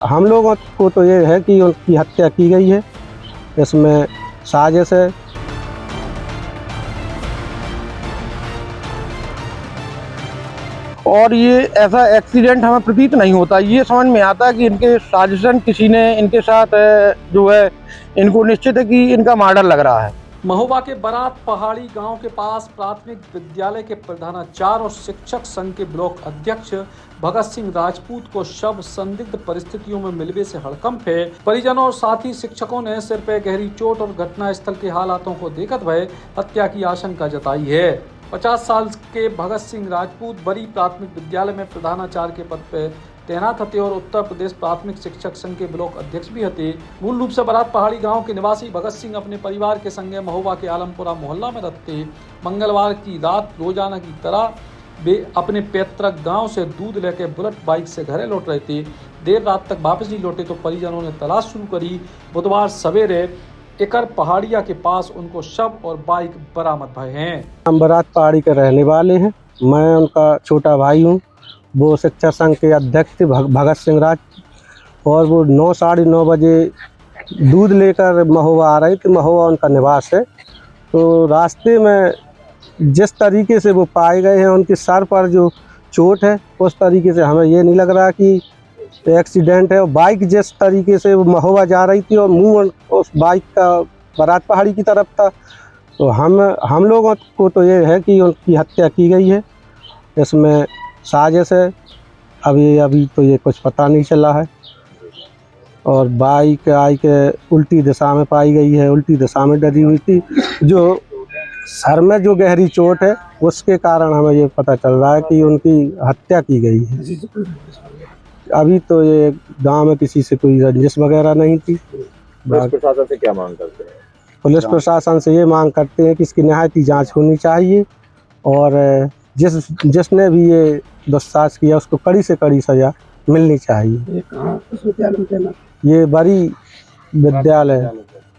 हम लोगों को तो ये है कि उनकी हत्या की गई है, इसमें साजिश है। और ये ऐसा एक्सीडेंट हमें प्रतीत नहीं होता, ये समझ में आता है कि इनके साजिशन किसी ने इनके साथ जो है, इनको निश्चित है कि इनका मर्डर लग रहा है। महोबा के बारात पहाड़ी गांव के पास प्राथमिक विद्यालय के प्रधानाचार्य और शिक्षक संघ के ब्लॉक अध्यक्ष भगत सिंह राजपूत को शव संदिग्ध परिस्थितियों में मिलने से हड़कंप है। परिजनों और साथी शिक्षकों ने सिर पर गहरी चोट और घटनास्थल के हालातों को देखते हुए हत्या की आशंका जताई है। 50 साल के भगत सिंह राजपूत बरी प्राथमिक विद्यालय में प्रधानाचार्य के पद पर तैनात हते और उत्तर प्रदेश प्राथमिक शिक्षक संघ के ब्लॉक अध्यक्ष भी हते। मूल रूप से बारात पहाड़ी गांव के निवासी भगत सिंह अपने परिवार के संगे महोबा के आलमपुरा मोहल्ला में रहते। मंगलवार की रात रोजाना की तरह वे अपने पैतृक गांव से दूध लेकर बुलेट बाइक से घर लौट रहे थे। देर रात तक वापस नहीं लौटे तो परिजनों ने तलाश शुरू करी। बुधवार सवेरे एकर पहाड़िया के पास उनको शव और बाइक बरामद भए हैं। हम बारात पहाड़ी के रहने वाले हैं, मैं उनका छोटा भाई हूँ। वो शिक्षा संघ के अध्यक्ष थे भगत सिंह राज, और वो 9 साढ़े 9 बजे दूध लेकर महोबा आ रहे थे। महोबा उनका निवास है। तो रास्ते में जिस तरीके से वो पाए गए हैं, उनके सर पर जो चोट है, उस तरीके से हमें ये नहीं लग रहा कि एक्सीडेंट है। और बाइक जिस तरीके से वो महोबा जा रही थी और मुंह उस बाइक का बारात पहाड़ी की तरफ था, तो हम लोगों को तो ये है कि उनकी हत्या की गई है, इसमें साजिश है। अभी तो ये कुछ पता नहीं चला है। और बाइक आई के उल्टी दिशा में पाई गई है, उल्टी दिशा में डरी हुई थी। जो सर में जो गहरी चोट है, उसके कारण हमें ये पता चल रहा है कि उनकी हत्या की गई है। अभी तो ये गांव में किसी से कोई रंजिश वगैरह नहीं थी। पुलिस प्रशासन से क्या मांग करते हैं? पुलिस प्रशासन से ये मांग करते हैं कि इसकी निहायती जांच होनी चाहिए, और जिसने भी ये दुस्साहस किया उसको कड़ी से कड़ी सजा मिलनी चाहिए। ये बरी विद्यालय,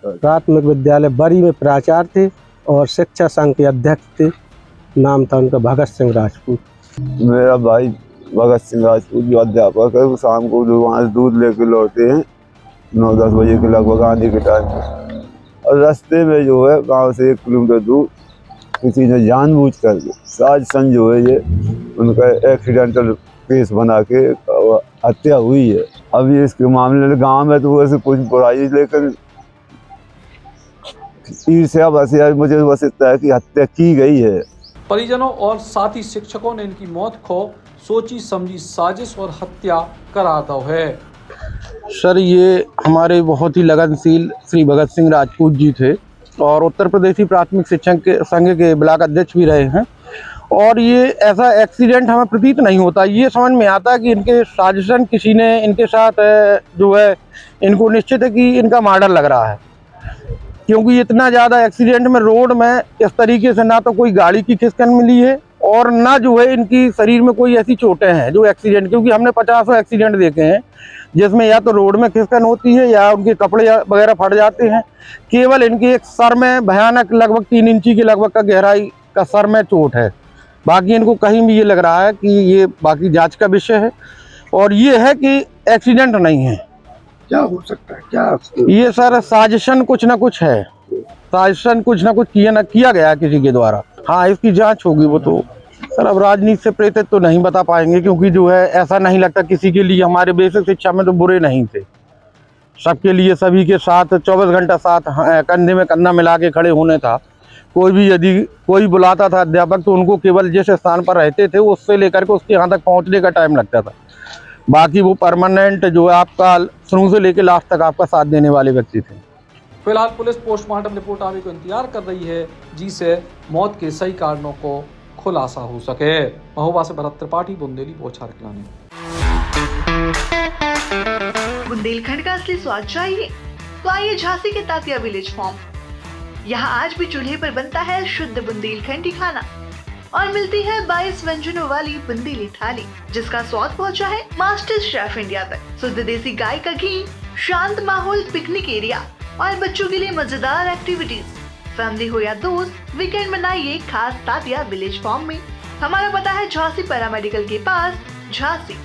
प्राथमिक विद्यालय बरी में प्राचार्य थे और शिक्षा संघ के अध्यक्ष थे। नाम था उनका भगत सिंह राजपूत। मेरा भाई भगत सिंह राजपूत जो अध्यापक है, वो शाम को वहाँ से दूध लेके लौटे हैं 9-10 बजे के लगभग आने के टाइम में। और रास्ते में जो है गांव से 1 किलोमीटर दूर किसी ने जानबूझकर साजिशन जो है, ये उनका एक्सीडेंटल केस बना के हत्या हुई है। अभी इसके मामले में गांव में तो वैसे कुछ बुराई, लेकिन ईर्ष्या बस मुझे बस इतना है कि हत्या की गई है। परिजनों और साथी शिक्षकों ने इनकी मौत को सोची समझी साजिश और हत्या करार दो है। सर, ये हमारे बहुत ही लगनशील श्री भगत सिंह राजपूत जी थे और उत्तर प्रदेशी प्राथमिक शिक्षक संघ के ब्लॉक अध्यक्ष भी रहे हैं। और ये ऐसा एक्सीडेंट हमें प्रतीत नहीं होता, ये समझ में आता है कि इनके साजिशन किसी ने इनके साथ जो है, इनको निश्चित है कि इनका मर्डर लग रहा है। क्योंकि इतना ज़्यादा एक्सीडेंट में रोड में इस तरीके से ना तो कोई गाड़ी की खिसकन मिली है और ना जो है इनकी शरीर में कोई ऐसी चोटें हैं जो एक्सीडेंट, क्योंकि हमने 50 एक्सीडेंट देखे हैं जिसमें या तो रोड में खिसकन होती है या उनके कपड़े वगैरह फट जाते हैं। केवल इनके एक सर में भयानक लगभग 3 इंची की लगभग का गहराई का सर में चोट है। बाकी इनको कहीं भी ये लग रहा है कि ये बाकी जांच का विषय है, और ये है कि एक्सीडेंट नहीं है। क्या हो सकता है? क्या ये सर साजिशन कुछ ना कुछ है, साजिशन कुछ ना कुछ किया गया किसी के द्वारा। हाँ, इसकी जांच होगी। वो तो सर अब राजनीति से प्रेरित तो नहीं बता पाएंगे, क्योंकि जो है ऐसा नहीं लगता किसी के लिए। हमारे बेसिक शिक्षा में तो बुरे नहीं थे, सबके लिए सभी के साथ 24 घंटा साथ कंधे में कंधा मिला के खड़े होने था। कोई भी यदि कोई बुलाता था अध्यापक, तो उनको केवल जिस स्थान पर रहते थे उससे लेकर के उसके यहाँ तक पहुँचने का टाइम लगता था। बाकी वो परमानेंट जो है आपका शुरू से लेकर लास्ट तक आपका साथ देने वाले व्यक्ति थे। फिलहाल पुलिस पोस्टमार्टम रिपोर्ट आने को इंतजार कर रही है, जिससे मौत के सही कारणों को खुलासा हो सके। महोबा से भरत त्रिपाठी, बुंदेली बोछार खिलाने। बुंदेलखंड का असली स्वाद चाहिए तो आइए झांसी के तातिया विलेज फार्म। यहाँ आज भी चूल्हे पर बनता है शुद्ध बुंदेलखंडी खाना और मिलती है 22 व्यंजनों वाली बुंदेली थाली, जिसका स्वाद पहुँचा है मास्टर शेफ इंडिया तक। शुद्ध देसी गाय का घी, शांत माहौल, पिकनिक एरिया और बच्चों के लिए मजेदार एक्टिविटीज। फैमिली हो या दोस्त, वीकेंड मनाइए खास तातिया विलेज फार्म में। हमारा पता है झांसी पैरामेडिकल के पास, झांसी।